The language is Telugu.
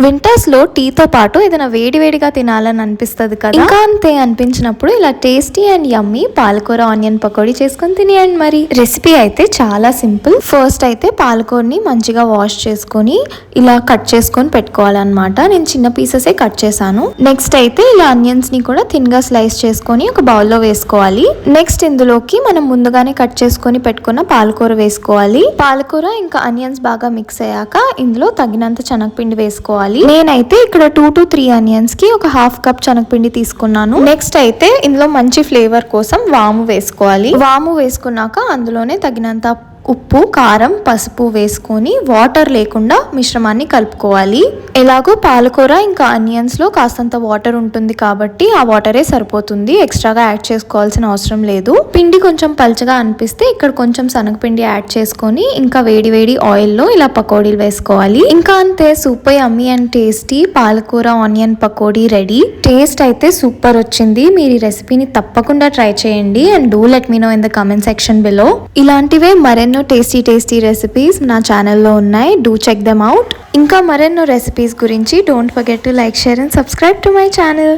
వింటర్స్ లో టీతో పాటు ఏదైనా వేడివేడిగా తినాలని అనిపిస్తుంది కదా. ఇంకా అంతే అనిపించినప్పుడు ఇలా టేస్టీ అండ్ యమ్మీ పాలకూర ఆనియన్ పకోడీ చేసుకొని తినేయండి. మరి రెసిపీ అయితే చాలా సింపుల్. ఫస్ట్ అయితే పాలకూరని మంచిగా వాష్ చేసుకొని ఇలా కట్ చేసుకొని పెట్టుకోవాలన్నమాట. నేను చిన్న పీసెసే కట్ చేశాను. నెక్స్ట్ అయితే ఇలా ఆనియన్స్ ని కూడా థిన్ గా స్లైస్ చేసుకొని ఒక బౌల్లో వేసుకోవాలి. నెక్స్ట్ ఇందులోకి మనం ముందుగానే కట్ చేసుకొని పెట్టుకున్న పాలకూర వేసుకోవాలి. పాలకూర ఇంకా ఆనియన్స్ బాగా మిక్స్ అయ్యాక ఇందులో తగినంత శనగపిండి వేసుకోవాలి. నేనైతే ఇక్కడ 2 to 3 ఆనియన్స్ కి ఒక హాఫ్ కప్ శనగపిండి తీసుకున్నాను. నెక్స్ట్ అయితే ఇందులో మంచి ఫ్లేవర్ కోసం వాము వేసుకోవాలి. వాము వేసుకున్నాక అందులోనే తగినంత ఉప్పు, కారం, పసుపు వేసుకొని వాటర్ లేకుండా మిశ్రమాన్ని కలుపుకోవాలి. ఎలాగో పాలకూర ఇంకా ఆనియన్స్ లో కాస్తంత వాటర్ ఉంటుంది కాబట్టి ఆ వాటరే సరిపోతుంది. ఎక్స్ట్రాగా యాడ్ చేసుకోవాల్సిన అవసరం లేదు. పిండి కొంచెం పల్చగా అనిపిస్తే ఇక్కడ కొంచెం శనగపిండి యాడ్ చేసుకొని ఇంకా వేడి వేడి ఆయిల్ లో ఇలా పకోడీలు వేసుకోవాలి. ఇంకా అంతే, సూపర్ యమ్మీ అండ్ టేస్టీ పాలకూర ఆనియన్ పకోడీ రెడీ. టేస్ట్ అయితే సూపర్ వచ్చింది. మీరు ఈ రెసిపీని తప్పకుండా ట్రై చేయండి and do let me know in the comment section below. ఇలాంటివే మరెన్నో టేస్టీ రెసిపీస్ నా ఛానల్లో ఉన్నాయి. Do check them out. ఇంకా మరెన్నో రెసిపీస్ గురించి don't forget to like, share and subscribe to my channel.